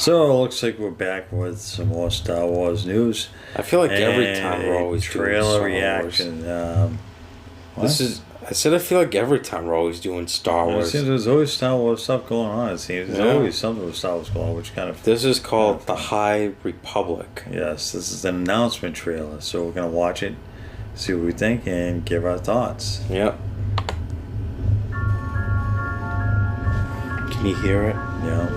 So it looks like we're back with some more Star Wars news. I feel like every And time we're always doing trailer Star Wars. reaction. This is. I said I feel like every time we're always doing Star It Wars. seems there's always Star Wars stuff going on. It seems there's Yeah. always something with Star Wars going on, which kind of This is called The High Republic. yes. This is an announcement trailer, so we're gonna watch it, see what we think, and give our thoughts. Yep. Can you hear it? Yeah.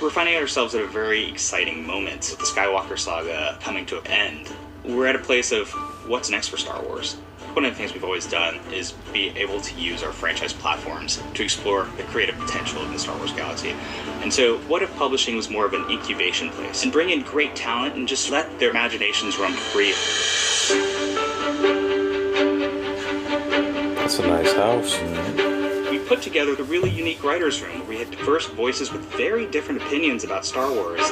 We're finding ourselves at a very exciting moment with the Skywalker saga coming to an end. We're at a place of what's next for Star Wars. One of the things we've always done is be able to use our franchise platforms to explore the creative potential of the Star Wars galaxy. And so, what if publishing was more of an incubation place and bring in great talent and just let their imaginations run free? That's a nice house. We put together a really unique writer's room where we had diverse voices with very different opinions about Star Wars.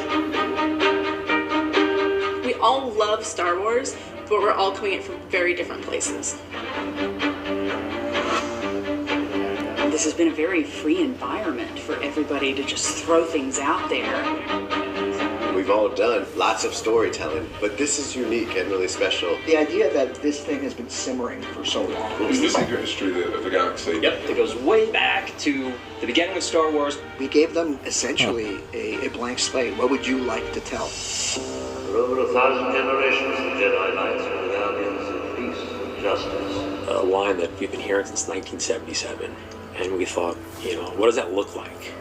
We all love Star Wars, but we're all coming in from very different places. This has been a very free environment for everybody to just throw things out there. We've all done lots of storytelling, but this is unique and really special. The idea that this thing has been simmering for so long. What was the secret history of the galaxy? Yep, it goes way back to the beginning of Star Wars. We gave them essentially a blank slate. What would you like to tell? For over 1,000 generations, the Jedi Knights were the guardians of peace and justice. A line that we've been hearing since 1977, and we thought, what does that look like?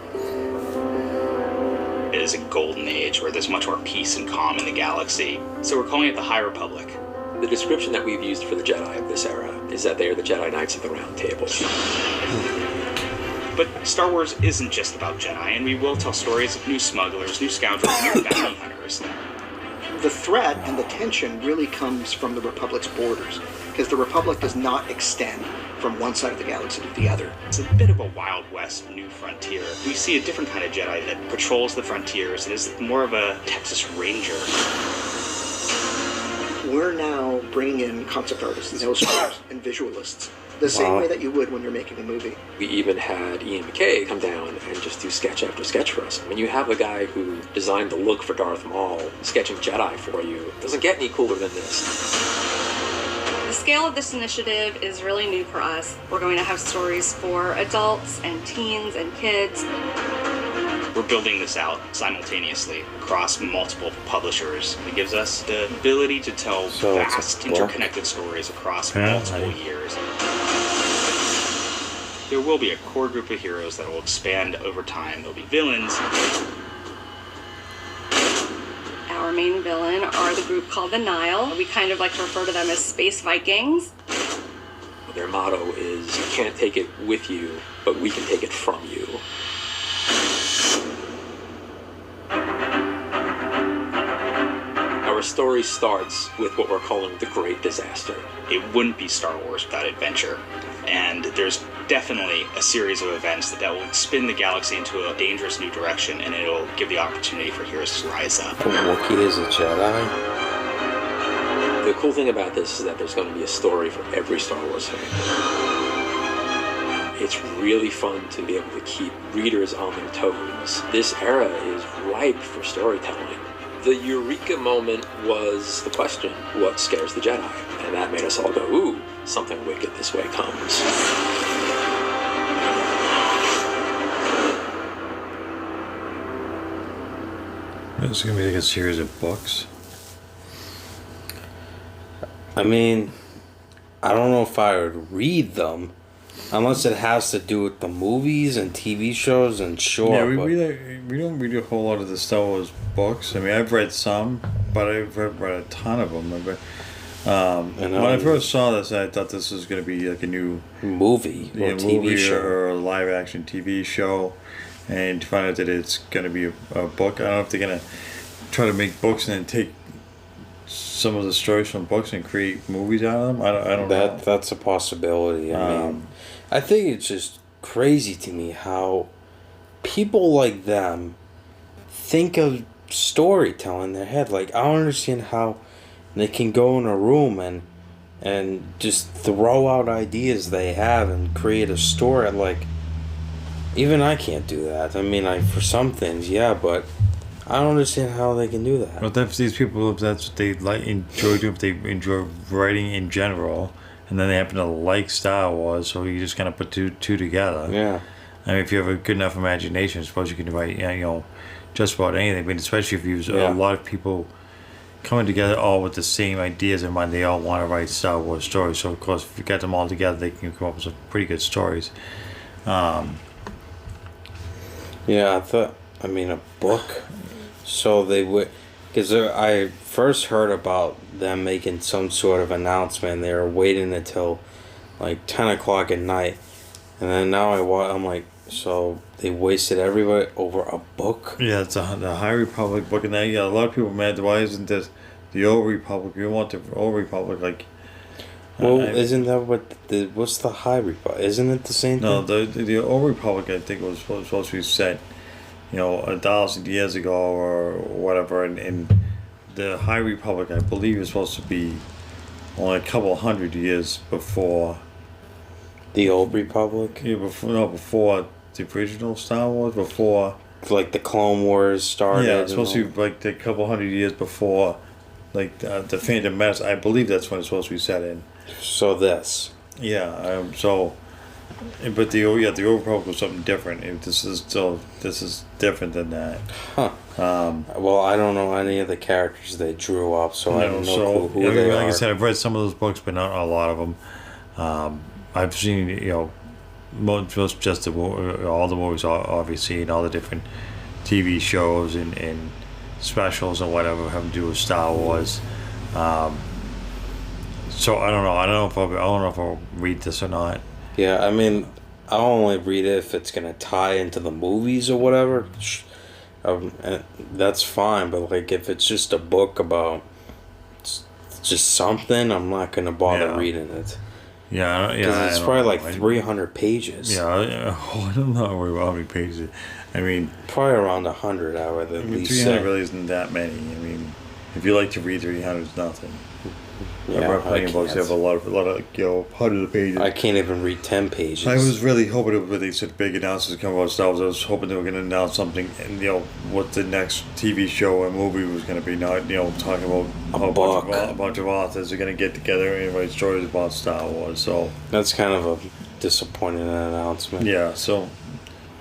It is a golden age where there's much more peace and calm in the galaxy. So we're calling it the High Republic. The description that we've used for the Jedi of this era is that they are the Jedi Knights of the Round Table. But Star Wars isn't just about Jedi, and we will tell stories of new smugglers, new scoundrels, new bounty hunters. The threat and the tension really comes from the Republic's borders, because the Republic does not extend from one side of the galaxy to the other. It's a bit of a Wild West new frontier. We see a different kind of Jedi that patrols the frontiers and is more of a Texas Ranger. We're now bringing in concept artists, illustrators, and visualists, the same way that you would when you're making a movie. We even had Ian McKay come down and just do sketch after sketch for us. When you have a guy who designed the look for Darth Maul sketching Jedi for you, it doesn't get any cooler than this. The scale of this initiative is really new for us. We're going to have stories for adults and teens and kids. We're building this out simultaneously across multiple publishers. It gives us the ability to tell vast, interconnected stories across multiple years. There will be a core group of heroes that will expand over time. There'll be villains. Our main villain are the group called the Nile. We kind of like to refer to them as Space Vikings. Their motto is, you can't take it with you, but we can take it from you. Our story starts with what we're calling the Great Disaster. It wouldn't be Star Wars without adventure. And there's definitely a series of events that will spin the galaxy into a dangerous new direction, and it'll give the opportunity for heroes to rise up. The Wookiee is a Jedi? The cool thing about this is that there's going to be a story for every Star Wars fan. It's really fun to be able to keep readers on their toes. This era is ripe for storytelling. The eureka moment was the question, what scares the Jedi? And that made us all go, ooh, something wicked this way comes. This is going to be like a series of books. I mean, I don't know if I would read them, unless it has to do with the movies and TV shows, and sure. Yeah, we don't read a whole lot of the Star Wars books. I mean, I've read some, but I've read a ton of them. When I first saw this, I thought this was going to be like a new movie or TV show or a live action TV show. and to find out that it's going to be a book. I don't know if they're going to try to make books and then take some of the stories from books and create movies out of them. I don't know. That's a possibility. I mean, I think it's just crazy to me how people like them think of storytelling in their head. Like, I don't understand how they can go in a room and just throw out ideas they have and create a story. Like, even I can't do that. I mean, for some things, yeah, but I don't understand how they can do that. But if these people, if that's what they enjoy doing, if they enjoy writing in general, and then they happen to like Star Wars, so you just kind of put two together. Yeah. I mean, if you have a good enough imagination, I suppose you can write, just about anything. But especially if you use a lot of people coming together all with the same ideas in mind, they all want to write Star Wars stories. So of course, if you get them all together, they can come up with some pretty good stories. Yeah, I mean, a book. So they would, because I first heard about them making some sort of announcement. They were waiting until like 10 o'clock at night. And then now I'm like, so they wasted everybody over a book? Yeah, it's the High Republic book. And a lot of people are mad, why isn't this the Old Republic? We want the Old Republic, like... Well, isn't that what's the High Republic? Isn't it the same thing? No, the Old Republic, I think, was supposed to be set, 1,000 years ago or whatever, and the High Republic, I believe, is supposed to be only a couple hundred years before the Old Republic. Yeah, before the original Star Wars, before like the Clone Wars started. Yeah, it's supposed to be like a couple hundred years before, like the Phantom Menace. I believe that's when it's supposed to be set in. So this. Yeah. But the Old Republic was something different. This is different than that. Huh. Well, I don't know any of the characters they drew up, so I don't know who they are. Like I said, I've read some of those books, but not a lot of them. I've seen most just all the movies, obviously, and all the different TV shows and specials and whatever having to do with Star Wars. So I don't know. I don't know if I'll read this or not. Yeah, I mean, I'll only read it if it's gonna tie into the movies or whatever. That's fine, but like if it's just a book about just something, I'm not gonna bother reading it. Yeah, because it's probably like 300 pages. Yeah, I don't know how many pages. I mean, probably around 100. I would at least 300 say. really isn't that many. I mean, if you like to read 300, it's nothing. Yeah, I've read plenty of books that have a lot of hundreds of pages. I can't even read 10 pages. I was really hoping that they said big announcements come about Star Wars. I was hoping they were going to announce something, and what the next TV show or movie was going to be. Not talking about a bunch of authors are going to get together and write stories about Star Wars. So that's kind of a disappointing announcement. Yeah. So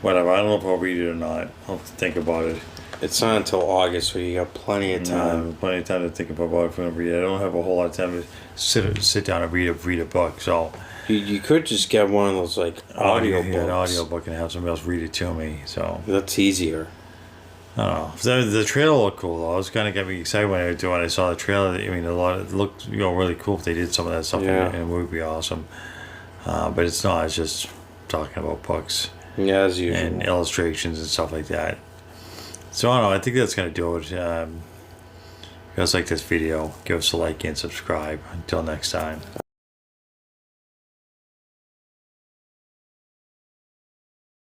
whatever. I don't know if I'll read it or not. I'll have to think about it. It's not until August, so you got plenty of time. Plenty of time to think about what I'm going to read. I don't have a whole lot of time to sit down and read a book. So you could just get one of those like audio books. An audio book and have somebody else read it to me. So that's easier. I don't know. The trailer looked cool though. It was kind of got me excited when I saw the trailer. I mean, it looked really cool if they did some of that stuff in a movie. It'd be awesome. But it's not. It's just talking about books. Yeah, as usual. And illustrations and stuff like that. So I don't know, I think that's going to do it. If you guys like this video, give us a like and subscribe. Until next time.